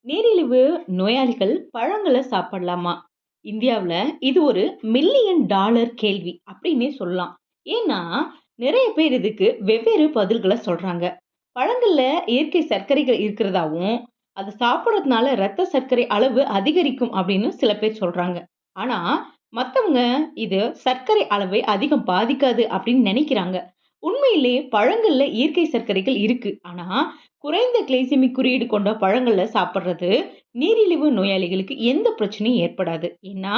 நீரிழிவு நோயாளிகள் பழங்களை சாப்பிடலாமா? இந்தியாவுல இது ஒரு மில்லியன் டாலர் கேள்வி அப்படின்னே சொல்லலாம். ஏன்னா, நிறைய பேர் இதுக்கு வெவ்வேறு பதில்கள சொல்றாங்க. பழங்கள்ல இயற்கை சர்க்கரைகள் இருக்கிறதாவும், அது சாப்பிடுறதுனால ரத்த சர்க்கரை அளவு அதிகரிக்கும் அப்படின்னு சில பேர் சொல்றாங்க. ஆனா, மத்தவங்க இது சர்க்கரை அளவை அதிகம் பாதிக்காது அப்படின்னு நினைக்கிறாங்க. உண்மையிலேயே பழங்கள்ல இயற்கை சர்க்கரைகள் இருக்கு. ஆனா, குறைந்த கிளைசெமிக் குறியீடு கொண்ட பழங்கள்ல சாப்பிடுறது நீரிழிவு நோயாளிகளுக்கு எந்த பிரச்சனையும் ஏற்படாது. ஏன்னா,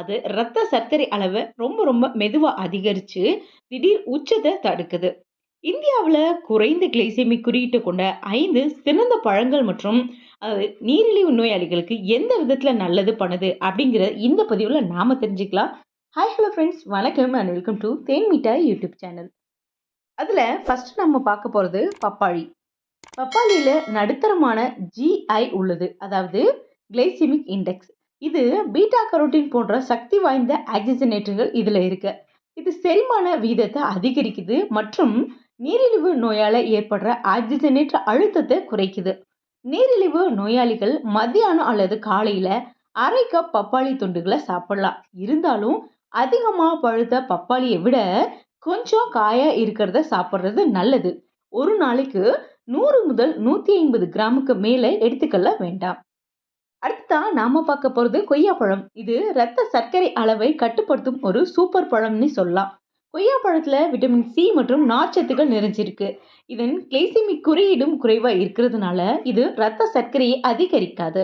அது ரத்த சர்க்கரை அளவ ரொம்ப ரொம்ப மெதுவா அதிகரிச்சு, திடீர் உச்சத்த தடுக்குது. இந்தியாவுல குறைந்த கிளைசெமிக் குறியீட்டு கொண்ட 5 சிறந்த பழங்கள் மற்றும் நீரிழிவு நோயாளிகளுக்கு எந்த விதத்துல நல்லது பண்ணுது அப்படிங்கிற இந்த பதிவுல நாம தெரிஞ்சுக்கலாம். ஹாய் ஹலோ ஃப்ரெண்ட்ஸ், வணக்கம் அண்ட் வெல்கம் டு தேன் மிட்டாய் யூடியூப் சேனல். அதுல ஃபர்ஸ்ட் நம்ம பார்க்க போறது பப்பாளி. பப்பாளியில நடுத்தரமான GI உள்ளது. அதாவது கிளைசிமிக் இண்டெக்ஸ். இது பீட்டா கரோட்டின் போன்ற சக்தி வாய்ந்த ஆக்சிஜனேற்றங்கள் இதுல இருக்கு. இது செரிமான வீதத்தை அதிகரிக்குது மற்றும் நீரிழிவு நோயால ஏற்படுற ஆக்சிஜனேற்ற அழுத்தத்தை குறைக்குது. நீரிழிவு நோயாளிகள் மத்தியானம் அல்லது காலையில அரை கப் பப்பாளி துண்டுகளை சாப்பிடலாம். இருந்தாலும் அதிகமா பழுத்த பப்பாளியை விட கொஞ்சம் காயா இருக்கிறத சாப்பிடுறது நல்லது. ஒரு நாளைக்கு 100 முதல் 150 கிராமுக்கு மேல எடுத்துக்கொள்ள வேண்டாம். அடுத்ததா நாம பார்க்க போறது கொய்யாப்பழம். இது ரத்த சர்க்கரை அளவை கட்டுப்படுத்தும் ஒரு சூப்பர் பழம்னு சொல்லலாம். கொய்யாப்பழத்துல விட்டமின் சி மற்றும் நார்ச்சத்துகள் நிறைஞ்சிருக்கு. இதன் கிளைசிமிக் குறியீடும் குறைவா இருக்கிறதுனால இது ரத்த சர்க்கரையை அதிகரிக்காது.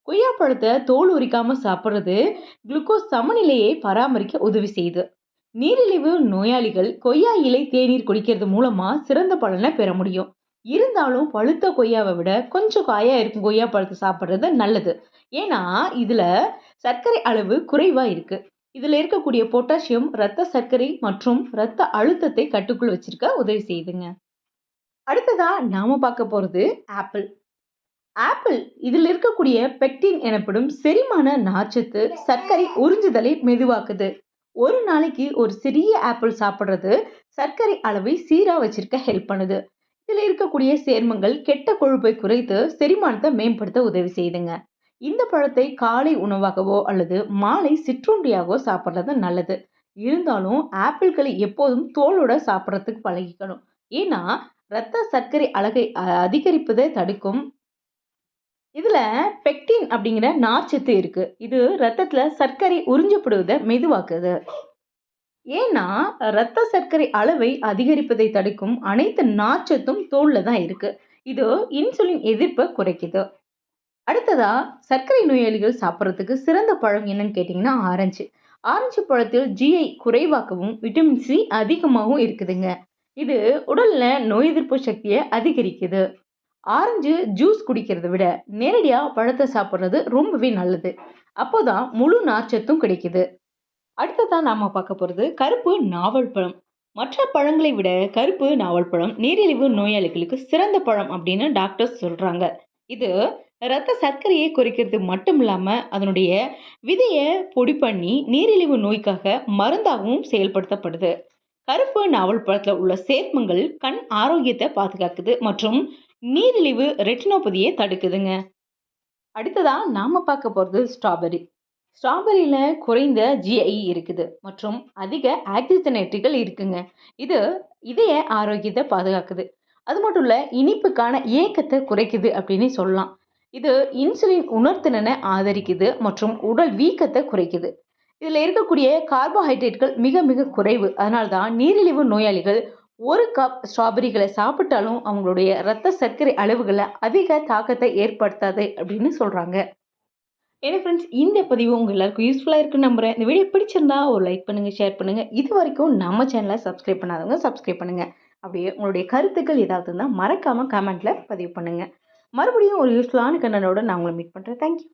கொய்யாப்பழத்தை தோல் உரிக்காம சாப்பிடுறது குளுக்கோஸ் சமநிலையை பராமரிக்க உதவி செய்யுது. நீரிழிவு நோயாளிகள் கொய்யா இலை தேநீர் குடிக்கிறது மூலமா சிறந்த பலனை பெற முடியும். இருந்தாலும் பழுத்த கொய்யாவை விட கொஞ்சம் காயா இருக்கும் கொய்யா பழத்தை சாப்பிடுறது நல்லது. ஏன்னா இதுல சர்க்கரை அளவு குறைவா இருக்கு. இதுல இருக்கக்கூடிய பொட்டாசியம் ரத்த சர்க்கரை மற்றும் ரத்த அழுத்தத்தை கட்டுக்குள் வச்சிருக்க உதவி செய்யுதுங்க. அடுத்ததா நாம பார்க்க போறது ஆப்பிள். ஆப்பிள் இதில் இருக்கக்கூடிய பெக்டின் எனப்படும் செரிமான நார்ச்சத்து சர்க்கரை உறிஞ்சுதலை மெதுவாக்குது. ஒரு நாளைக்கு ஒரு சிறிய ஆப்பிள் சாப்பிடுறது சர்க்கரை அளவை சீரா வச்சிருக்க ஹெல்ப் பண்ணுது. இதில் இருக்கக்கூடிய சேர்மங்கள் கெட்ட கொழுப்பை குறைத்து செரிமானத்தை மேம்படுத்த உதவி செய்யுதுங்க. இந்த பழத்தை காலை உணவாகவோ அல்லது மாலை சிற்றுண்டியாகவோ சாப்பிடுறது நல்லது. இருந்தாலும் ஆப்பிள்களை எப்போதும் தோலோட சாப்பிட்றதுக்கு பழகிக்கணும். ஏன்னா ரத்த சர்க்கரை அளவை அதிகரிப்பதை தடுக்கும். இதுல பெக்டின் அப்படிங்கிற நார்ச்சத்து இருக்கு. இது ரத்தத்துல சர்க்கரை உறிஞ்சப்படுவதை மெதுவாக்குது. ஏன்னா ரத்த சர்க்கரை அளவை அதிகரிப்பதை தடுக்கும் அனைத்து நார்ச்சத்தும் தோல்ல தான் இருக்கு. இது இன்சுலின் எதிர்ப்பை குறைக்குது. அடுத்ததா சர்க்கரை நோயாளிகள் சாப்பிட்றதுக்கு சிறந்த பழம் என்னன்னு கேட்டிங்கன்னா ஆரஞ்சு. ஆரஞ்சு பழத்தில் GI குறைவாகவும் விட்டமின் சி அதிகமாகவும் இருக்குதுங்க. இது உடல்ல நோய் எதிர்ப்பு சக்தியை அதிகரிக்குது. ஆரஞ்சு ஜூஸ் குடிக்கிறத விட நேரடியா பழத்தை சாப்பிடுறது ரொம்பவே நல்லது. அப்போதான் முழு நார்ச்சத்தும் கிடைக்குது. அடுத்ததா நாம பார்க்க போறது கருப்பு நாவல் பழம். மற்ற பழங்களை விட கருப்பு நாவல் பழம் நீரிழிவு நோயாளிகளுக்கு சிறந்த பழம் அப்படின்னு டாக்டர்ஸ் சொல்றாங்க. இது ரத்த சர்க்கரையை குறைக்கிறது மட்டும் இல்லாம அதனுடைய விதையை பொடி பண்ணி நீரிழிவு நோய்க்காக மருந்தாகவும் செயல்படுத்தப்படுது. கருப்பு நாவல் பழத்துல உள்ள சேர்மங்கள் கண் ஆரோக்கியத்தை பாதுகாக்குது மற்றும் நீரிழிவு ரெட்டினோபதியை தடுக்குதுங்க. அடுத்ததா நாம பார்க்க போறது ஸ்ட்ராபெரி. ஸ்ட்ராபெரியில குறைந்த GI இருக்குது மற்றும் அதிக ஆக்சிஜனேற்றிகள் இருக்குங்க. இது இதய ஆரோக்கியத்தை பாதுகாக்குது. அது மட்டும் இல்ல இனிப்புக்கான ஏக்கத்தை குறைக்குது அப்படின்னு சொல்லலாம். இது இன்சுலின் உணர்திறனை ஆதரிக்குது மற்றும் உடல் வீக்கத்தை குறைக்குது. இதுல இருக்கக்கூடிய கார்போஹைட்ரேட்கள் மிக மிக குறைவு. அதனால்தான் நீரிழிவு நோயாளிகள் ஒரு கப் ஸ்ட்ராபெரிகளை சாப்பிட்டாலும் அவங்களுடைய ரத்த சர்க்கரை அளவுகளை அதிக தாக்கத்தை ஏற்படுத்தாது அப்படின்னு சொல்றாங்க. ஏன்னா ஃப்ரெண்ட்ஸ், இந்த பதிவு உங்க எல்லாருக்கும் யூஸ்ஃபுல்லா இருக்குன்னு நம்புறேன். இந்த வீடியோ பிடிச்சிருந்தா ஒரு லைக் பண்ணுங்க, ஷேர் பண்ணுங்க. இது வரைக்கும் நம்ம சேனலை சப்ஸ்கிரைப் பண்ணாதவங்க சப்ஸ்கிரைப் பண்ணுங்க. அப்படியே உங்களுடைய கருத்துக்கள் ஏதாவது இருந்தால் மறக்காம கமெண்ட்ல பதிவு பண்ணுங்க. மறுபடியும் ஒரு யூஸ்ஃபுல்லான கண்டனோட நான் உங்களை மீட் பண்றேன். தேங்க்யூ.